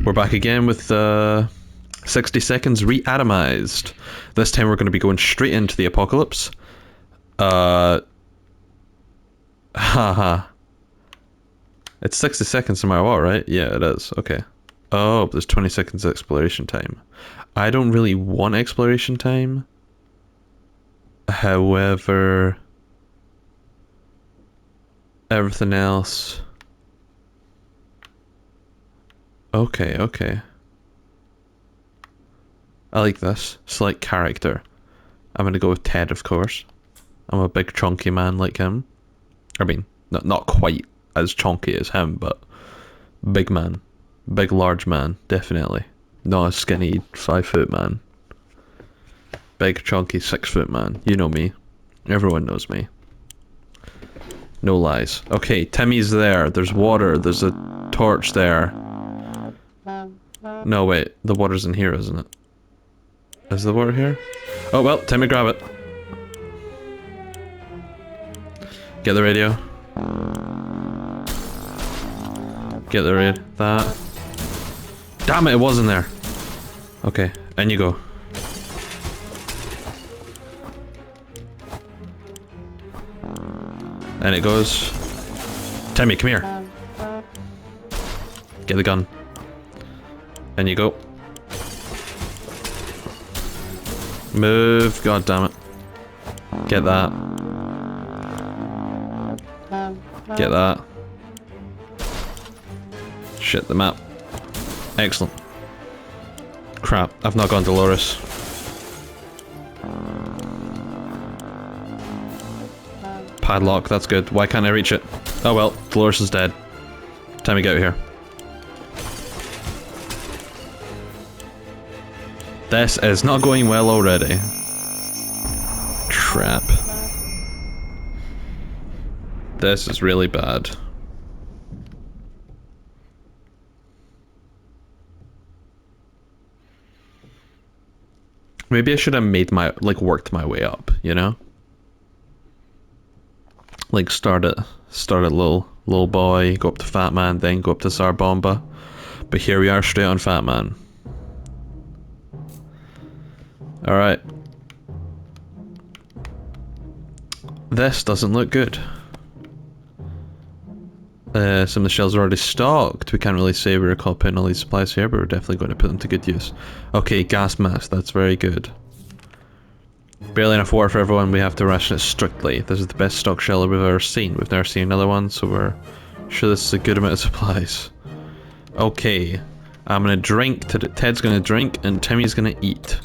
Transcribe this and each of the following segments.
We're back again with 60 seconds Reatomized. This time we're going to be going straight into the apocalypse. Haha. It's 60 seconds no matter what, right? Yeah, it is. Okay. Oh, there's 20 seconds exploration time. I don't really want exploration time. However, everything else... Okay. I like this. Select character. I'm gonna go with Ted, of course. I'm a big chunky man like him. I mean, not quite as chunky as him, but big man. Big large man, definitely. Not a skinny 5-foot man. Big chunky 6-foot man. You know me. Everyone knows me. No lies. Okay, Timmy's there. There's water. There's a torch there. No, wait. The water's in here, isn't it? Is the water here? Oh, well, Timmy, grab it. Get the radio. Get the radio. That. Damn it, it was in there. Okay, and you go. And it goes. Timmy, come here. Get the gun. And you go. Move, god damn it. Get that. Get that. Shit, the map. Excellent. Crap, I've not gone Dolores. Padlock, that's good. Why can't I reach it? Oh well, Dolores is dead. Time to get out of here. This is not going well already. Crap. This is really bad. Maybe I should have made my, like, worked my way up, you know? Like, start at little boy, go up to Fat Man, then go up to Zarbomba. But here we are, straight on Fat Man. Alright. This doesn't look good. Some of the shells are already stocked. We can't really say we recall putting all these supplies here, but we're definitely going to put them to good use. Okay, gas mask, that's very good. Barely enough water for everyone, we have to ration it strictly. This is the best stock shell we've ever seen. We've never seen another one, so we're sure this is a good amount of supplies. Okay, I'm gonna drink, Ted's gonna drink, and Timmy's gonna eat.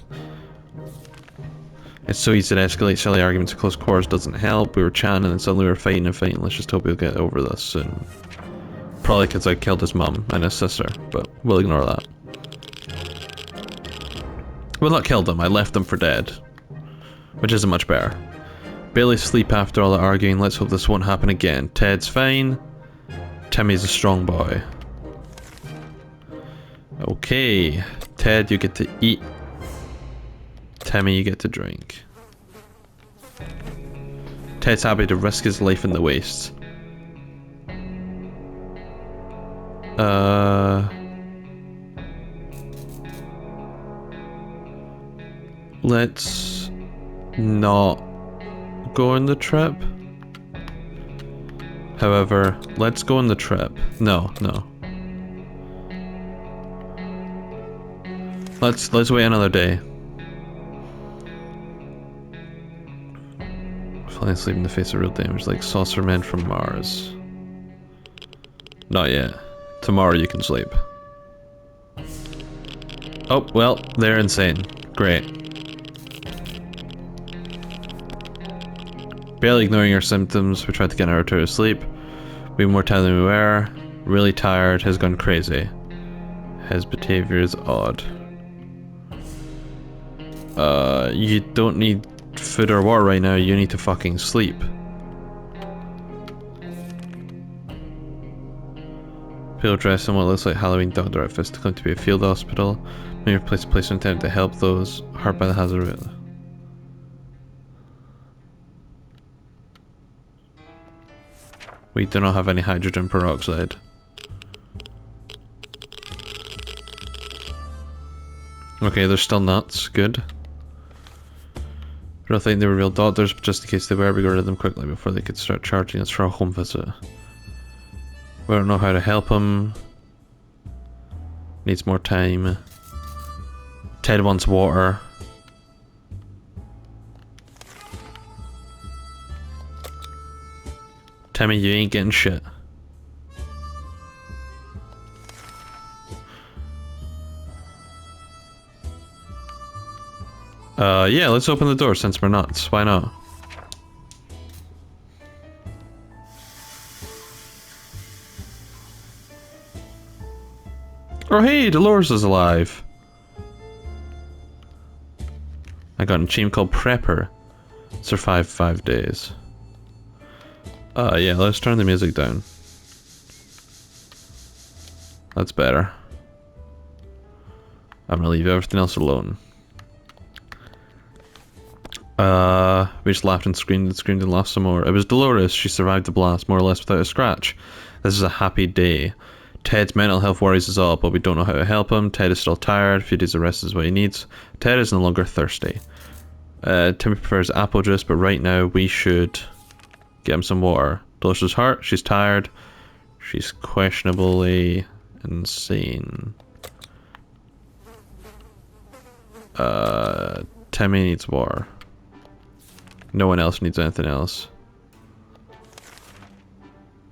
It's so easy to escalate silly arguments at close quarters, doesn't help. We were chatting and then suddenly we were fighting and fighting. Let's just hope we'll get over this soon. Probably because I killed his mum and his sister, but we'll ignore that. Well, not killed them, I left them for dead. Which isn't much better. Barely sleep after all the arguing, let's hope this won't happen again. Ted's fine. Timmy's a strong boy. Okay, Ted, you get to eat. Timmy, you get to drink. Ted's happy to risk his life in the wastes. Let's not go on the trip. However, let's go on the trip. No. Let's wait another day. Falling asleep in the face of real damage, like saucer men from Mars. Not yet. Tomorrow you can sleep. Oh, well, they're insane. Great. Barely ignoring our symptoms, we tried to get our return to sleep. We were more tired than we were. Really tired, has gone crazy. His behavior is odd. You don't need food or water right now, you need to fucking sleep. Pale dress in what looks like Halloween doctor outfits to claim to be a field hospital. Maybe replace a place intended to help those hurt by the hazard. We do not have any hydrogen peroxide. Okay, they're still nuts. Good. I don't think they were real doctors, but just in case they were, we got rid of them quickly before they could start charging us for a home visit. We don't know how to help him. Needs more time. Ted wants water. Timmy, you ain't getting shit. Yeah, let's open the door since we're nuts. Why not? Oh hey, Dolores is alive. I got a team called Prepper. Survived 5 days. Yeah, let's turn the music down. That's better. I'm gonna leave everything else alone. We just laughed and screamed and laughed some more. It was Dolores. She survived the blast more or less without a scratch. This is a happy day. Ted's mental health worries us all, but we don't know how to help him. Ted is still tired. A few days of rest is what he needs. Ted is no longer thirsty. Timmy prefers apple juice, but right now we should get him some water. Dolores is hurt. She's tired. She's questionably insane. Timmy needs water. No one else needs anything else.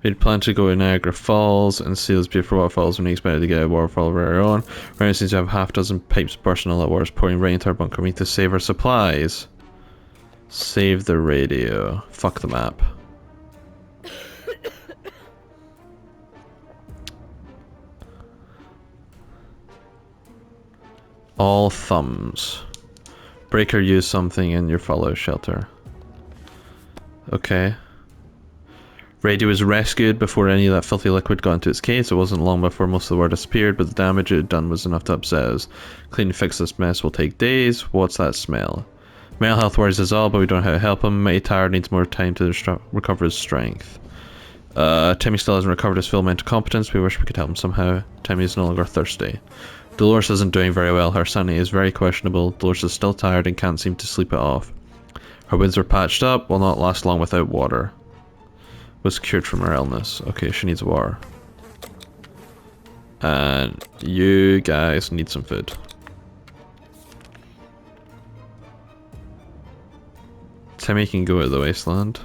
We'd planned to go to Niagara Falls and see those beautiful waterfalls when we expected to get a waterfall of our own. Right seems to have half dozen pipes bursting all that water's pouring right into our bunker. We need to save our supplies. Save the radio. Fuck the map. All thumbs. Break or use something in your fallout shelter. Okay. Radio was rescued before any of that filthy liquid got into its case. It wasn't long before most of the water disappeared, but the damage it had done was enough to upset us. Clean and fix this mess will take days. What's that smell? Mental health worries us all, but we don't know how to help him. Mighty tired, needs more time to recover his strength. Timmy still hasn't recovered his full mental competence. We wish we could help him somehow. Timmy is no longer thirsty. Dolores isn't doing very well. Her sanity is very questionable. Dolores is still tired and can't seem to sleep it off. Her wounds are patched up, will not last long without water. Was cured from her illness. Okay, she needs water. And you guys need some food. Timmy can go to the wasteland.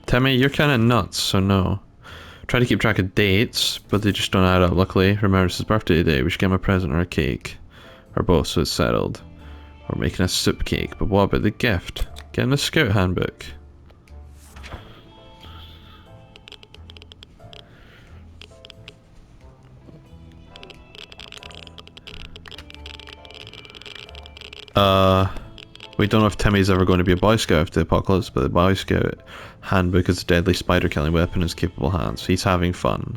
Timmy, you're kind of nuts, so no. Try to keep track of dates, but they just don't add up. Luckily, remember it's his birthday today. We should get him a present or a cake. Or both, so it's settled. We're making a soup cake, but what about the gift? Get him a scout handbook. We don't know if Timmy's ever going to be a Boy Scout after the apocalypse, but the Boy Scout handbook is a deadly spider killing weapon in his capable hands. He's having fun.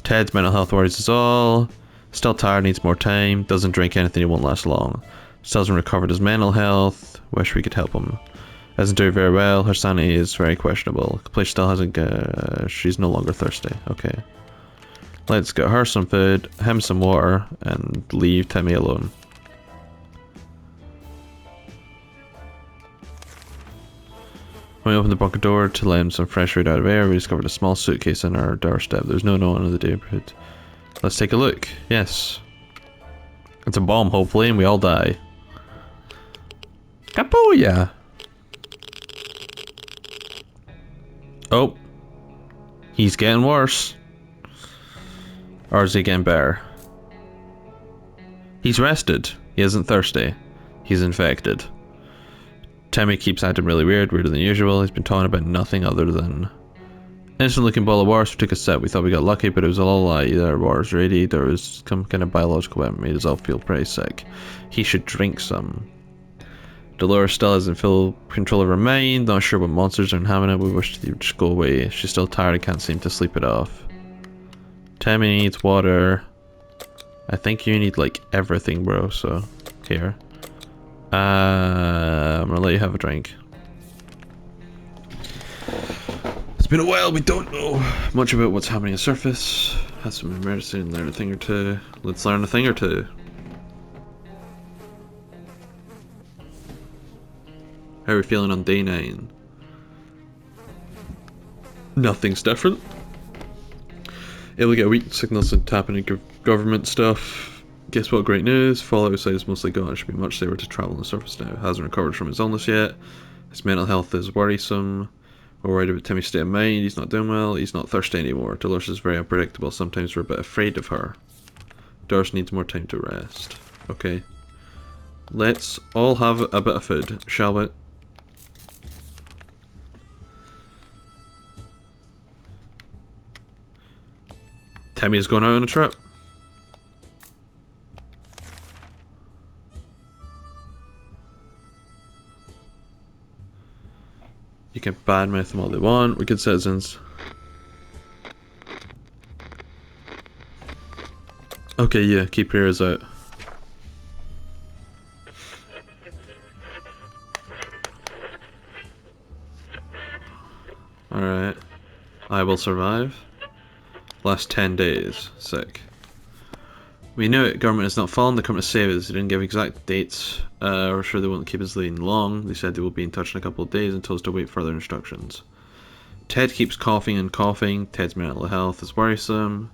Ted's mental health worries us all. Still tired, needs more time. Doesn't drink anything, he won't last long. Still hasn't recovered his mental health. Wish we could help him. Isn't doing very well. Her sanity is very questionable. The place still hasn't. She's no longer thirsty. Okay. Let's get her some food, him some water, and leave Timmy alone. When we opened the bunker door to let him some fresh air out of air, we discovered a small suitcase in our doorstep. There's no one in the neighborhood. Let's take a look. Yes. It's a bomb, hopefully, and we all die. Kabooyah! Oh. He's getting worse. Or is he getting better? He's rested. He isn't thirsty. He's infected. Timmy keeps acting really weird, weirder than usual. He's been talking about nothing other than... Instant looking ball of wars. We took a sip. We thought we got lucky, but it was all a lie. Either our wars radiated or it was some kind of biological weapon made us all feel pretty sick. He should drink some. Dolores still hasn't full control of her mind. Not sure what monsters are inhabiting it. We wish they would just go away. She's still tired and can't seem to sleep it off. Timmy needs water. I think you need like everything, bro, so here. I'm gonna let you have a drink. It's been a while, we don't know much about what's happening on the surface. Has some emergency and learn a thing or two. Let's learn a thing or two. How are we feeling on day 9? Nothing's different. Able to get weak signals and tapping into government stuff. Guess what? Great news. Fallout outside is mostly gone. It should be much safer to travel on the surface now. Hasn't recovered from his illness yet. His mental health is worrisome. We're worried about Timmy's state of mind. He's not doing well. He's not thirsty anymore. Dolores is very unpredictable. Sometimes we're a bit afraid of her. Doris needs more time to rest. Okay. Let's all have a bit of food, shall we? Timmy's going out on a trip. You can badmouth them all they want. We're good citizens. Okay, yeah, keep your ears out. Alright. I will survive. Last 10 days. Sick. We know it. Government has not fallen. They're coming to save us. They didn't give exact dates. We're sure they won't keep us leading long. They said they will be in touch in a couple of days and told us to wait for further instructions. Ted keeps coughing and coughing. Ted's mental health is worrisome.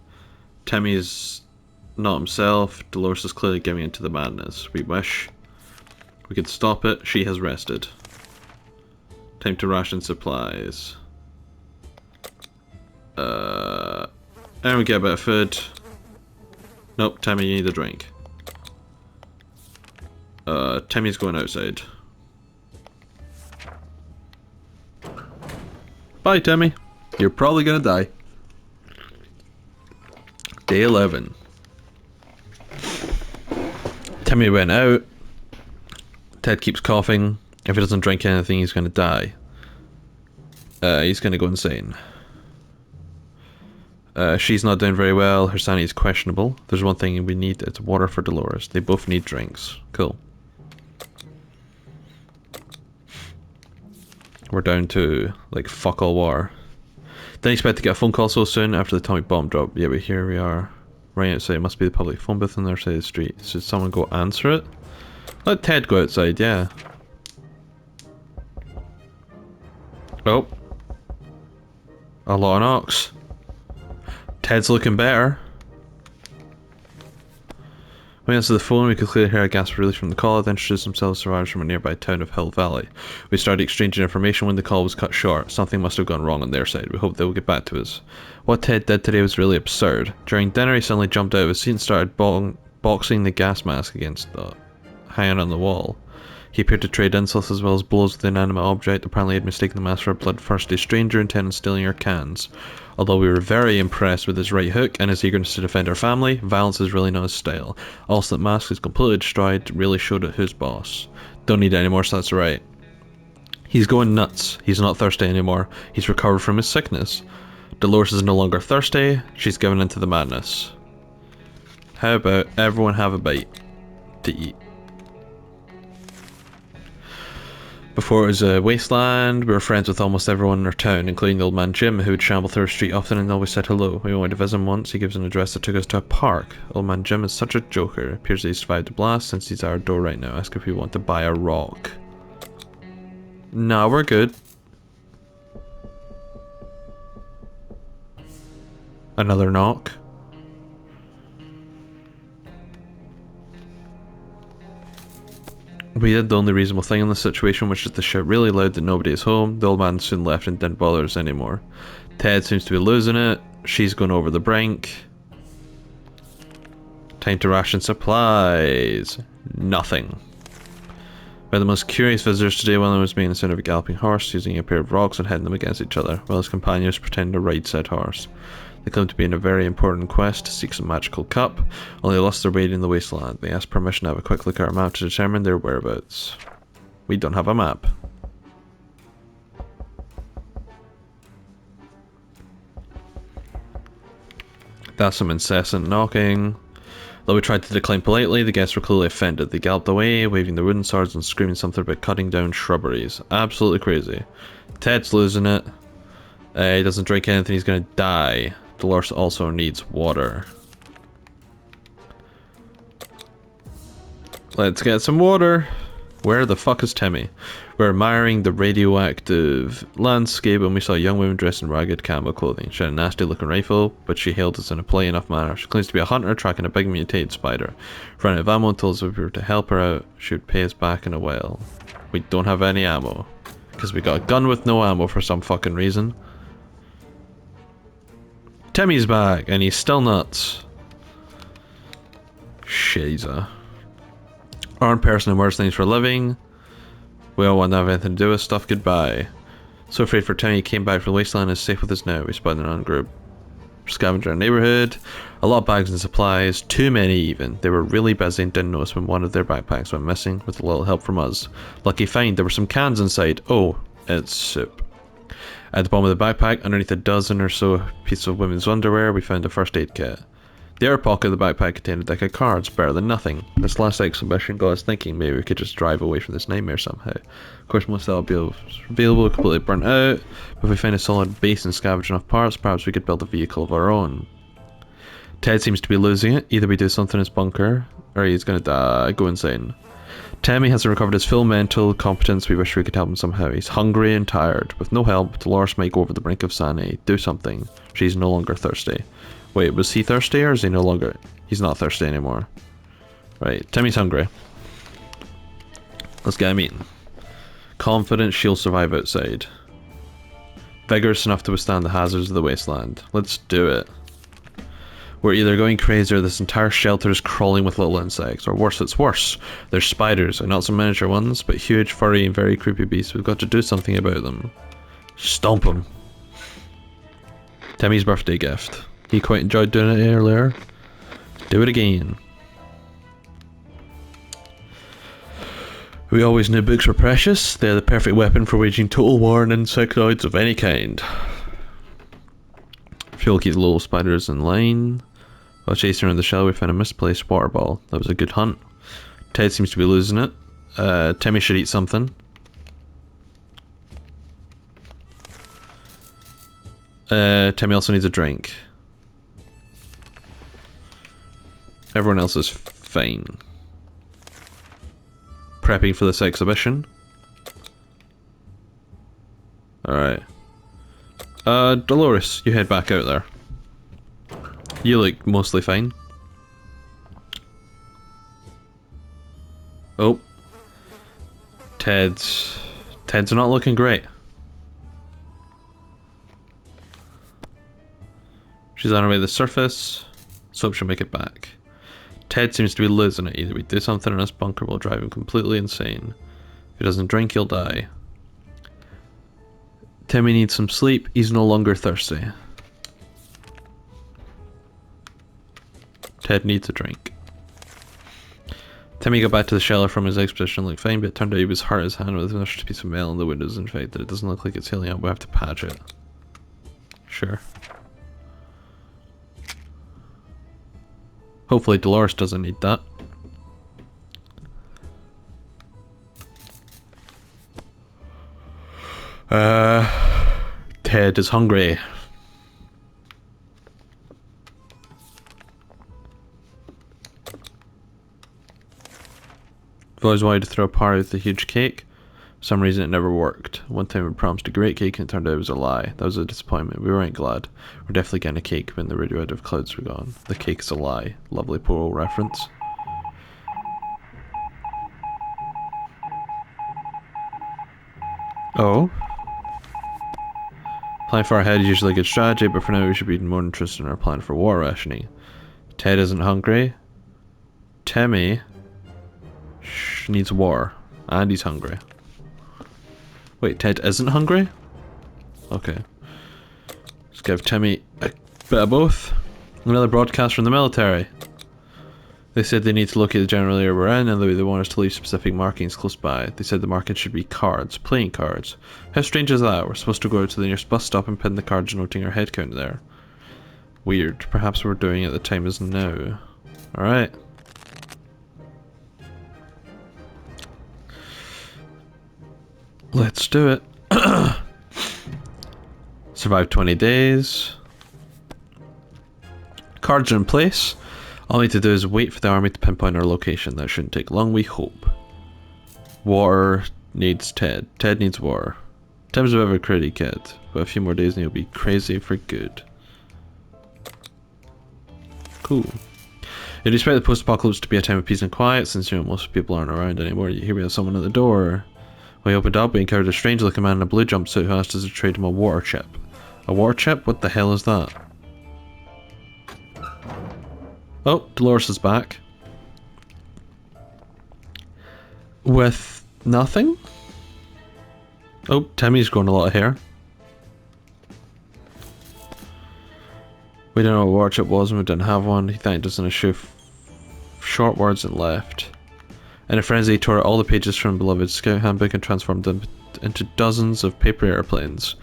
Timmy's not himself. Dolores is clearly giving into the madness. We wish we could stop it. She has rested. Time to ration supplies. And we get a bit of food. Nope, Timmy, you need a drink. Timmy's going outside. Bye, Timmy. You're probably gonna die. Day 11. Timmy went out. Ted keeps coughing. If he doesn't drink anything, he's gonna die. He's gonna go insane. She's not doing very well. Her sanity is questionable. There's one thing we need. It's water for Dolores. They both need drinks. Cool. We're down to, like, fuck all water. Didn't expect to get a phone call so soon after the atomic bomb drop. Yeah, but here we are. Right outside. It must be the public phone booth on the other side of the street. Should someone go answer it? Let Ted go outside, yeah. Oh. A lot of knocks. Ted's looking better. When we answered the phone, we could clearly hear a gasp release from the caller, then introduced themselves as survivors from a nearby town of Hill Valley. We started exchanging information when the call was cut short. Something must have gone wrong on their side. We hope they will get back to us. What Ted did today was really absurd. During dinner, he suddenly jumped out of his seat and started boxing the gas mask against the hanging on the wall. He appeared to trade insults as well as blows with the inanimate object. Apparently he had mistaken the mask for a bloodthirsty stranger intent on stealing our cans. Although we were very impressed with his right hook and his eagerness to defend our family, violence is really not his style. Also, that mask is completely destroyed, really showed it who's boss. Don't need it anymore, so that's right. He's going nuts. He's not thirsty anymore. He's recovered from his sickness. Dolores is no longer thirsty. She's given into the madness. How about everyone have a bite to eat? Before it was a wasteland, we were friends with almost everyone in our town, including the old man Jim, who would shamble through our street often and always said hello. We went to visit him once. He gives an address that took us to a park. Old man Jim is such a joker. Appears that he survived the blast since he's at our door right now. Ask if we want to buy a rock. Nah, we're good. Another knock. We did the only reasonable thing in this situation, which is to shout really loud that nobody is home. The old man soon left and didn't bother us anymore. Ted seems to be losing it. She's going over the brink. Time to ration supplies. Nothing. By the most curious visitors today, one of them was making the sound of a galloping horse, using a pair of rocks and heading them against each other, while his companions pretended to ride said horse. They claimed to be in a very important quest to seek some magical cup, only lost their way in the wasteland. They asked permission to have a quick look at our map to determine their whereabouts. We don't have a map. That's some incessant knocking. Though we tried to decline politely, the guests were clearly offended. They galloped away, waving their wooden swords and screaming something about cutting down shrubberies. Absolutely crazy. Ted's losing it. He doesn't drink anything, he's gonna die. Dolores also needs water. Let's get some water. Where the fuck is Timmy? We're admiring the radioactive landscape when we saw a young woman dressed in ragged camo clothing. She had a nasty looking rifle, but she hailed us in a polite enough manner. She claims to be a hunter tracking a big mutated spider. Ran out of ammo and told us if we were to help her out, she would pay us back in a while. We don't have any ammo. Because we got a gun with no ammo for some fucking reason. Timmy's back, and he's still nuts. Shiza. Armed person who wears things for a living. We all want to have anything to do with stuff. Goodbye. So afraid for Timmy, he came back from the wasteland and is safe with us now. We spotted an group scavenger in our neighborhood. A lot of bags and supplies. Too many even. They were really busy and didn't notice when one of their backpacks went missing with a little help from us. Lucky find, there were some cans inside. Oh, it's soup. At the bottom of the backpack, underneath a dozen or so pieces of women's underwear, we found a first aid kit. The other pocket of the backpack contained a deck of cards, better than nothing. This last exhibition got us thinking maybe we could just drive away from this nightmare somehow. Of course, most of that will be available, completely burnt out, but if we find a solid base and scavenge enough parts, perhaps we could build a vehicle of our own. Ted seems to be losing it. Either we do something in his bunker, or he's gonna die, go insane. Timmy hasn't recovered his full mental competence. We wish we could help him somehow. He's hungry and tired. With no help, Dolores might go over the brink of sanity. Do something. She's no longer thirsty. Wait, was he thirsty or is he no longer? He's not thirsty anymore. Right, Timmy's hungry. Let's get him eating. Confident she'll survive outside. Vigorous enough to withstand the hazards of the wasteland. Let's do it. We're either going crazy or this entire shelter is crawling with little insects. Or worse, it's worse. There's spiders, and not some miniature ones, but huge, furry, and very creepy beasts. We've got to do something about them. Stomp them. Timmy's birthday gift. He quite enjoyed doing it earlier. Do it again. We always knew books were precious. They're the perfect weapon for waging total war on insectoids of any kind. Fuel keeps little spiders in line. While chasing around the shell, we found a misplaced water ball. That was a good hunt. Ted seems to be losing it. Timmy should eat something. Timmy also needs a drink. Everyone else is fine. Prepping for this exhibition. Alright. Dolores, you head back out there. You look mostly fine. Oh. Ted's not looking great. She's on her way to the surface. So hope she'll make it back. Ted seems to be losing it. Either we do something in this bunker will drive him completely insane. If he doesn't drink, he'll die. Timmy needs some sleep. He's no longer thirsty. Ted needs a drink. Timmy got back to the shelter from his expedition and looked fine, but it turned out he was hurt his hand with a piece of metal in the windows. In fact, that it doesn't look like it's healing up. We have to patch it. Sure. Hopefully Dolores doesn't need that. Ted is hungry. I've always wanted to throw a party with a huge cake. For some reason it never worked. One time we promised a great cake and it turned out it was a lie. That was a disappointment. We weren't glad. We're definitely getting a cake when the radioactive clouds were gone. The cake's a lie. Lovely Poro reference. Oh. Plan for our head is usually a good strategy, but for now we should be more interested in our plan for war rationing. Ted isn't hungry. Timmy needs war. And he's hungry. Wait, Ted isn't hungry? Okay. Let's give Timmy a bit of both. Another broadcast from the military. They said they need to locate the general area we're in and they want us to leave specific markings close by. They said the markings should be cards, playing cards. How strange is that? We're supposed to go to the nearest bus stop and pin the cards noting our head count there. Weird. Perhaps we're doing it at the time as now. Alright. Let's do it. Survived 20 days. Cards are in place. All we need to do is wait for the army to pinpoint our location. That shouldn't take long, we hope. Water needs Ted. Ted needs water. Tim's a bit of a crazy kid, but a few more days and he'll be crazy for good. Cool. You'd expect the post-apocalypse to be a time of peace and quiet, since most people aren't around anymore. Here we have someone at the door. When we opened up, we encountered a strange-looking man in a blue jumpsuit who asked us to trade him a water chip. A water chip? What the hell is that? Oh, Dolores is back. With nothing? Oh, Timmy's growing a lot of hair. We don't know what water chip was and we didn't have one. He thanked us in a short words and left. In a frenzy, he tore out all the pages from beloved Scout handbook and transformed them into dozens of paper airplanes.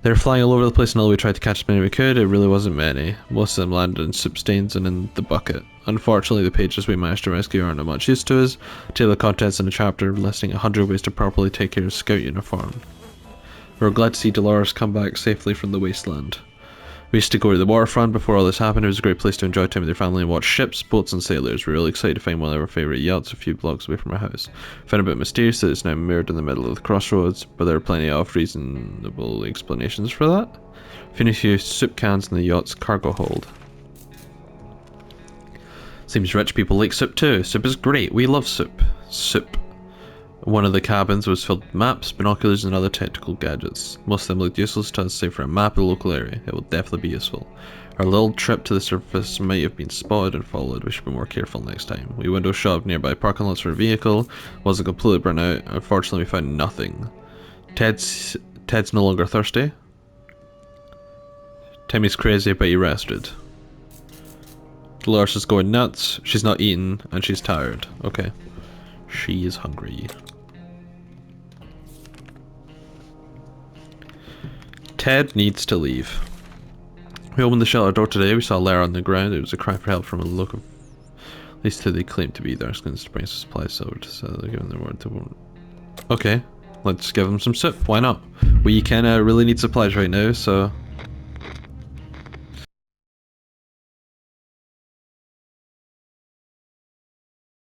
They were flying all over the place and although we tried to catch as many as we could, it really wasn't many. Most of them landed in soup stains and in the bucket. Unfortunately, the pages we managed to rescue aren't of much use to us. Table of contents in a chapter listing 100 ways to properly take care of Scout uniform. We were glad to see Dolores come back safely from the wasteland. We used to go to the waterfront before all this happened. It was a great place to enjoy time with your family and watch ships, boats and sailors. We were really excited to find one of our favourite yachts a few blocks away from our house. Found a bit mysterious that it's now mirrored in the middle of the crossroads, but there are plenty of reasonable explanations for that. Found a few soup cans in the yacht's cargo hold. Seems rich people like soup too. Soup is great. We love soup. Soup. One of the cabins was filled with maps, binoculars and other technical gadgets. Most of them looked useless to us, save for a map of the local area. It will definitely be useful. Our little trip to the surface might have been spotted and followed. We should be more careful next time. We window shopped nearby parking lots for a vehicle. Wasn't completely burnt out. Unfortunately, we found nothing. Ted's no longer thirsty. Timmy's crazy but he rested. Dolores is going nuts. She's not eating and she's tired. Okay. She is hungry. Ted needs to leave. We opened the shelter door today. We saw a letter on the ground. It was a cry for help from a local. At least two they claimed to be there. Skins to bring supplies over to so they're giving their word to. Okay, let's give them some soup. Why not? We kind of really need supplies right now, so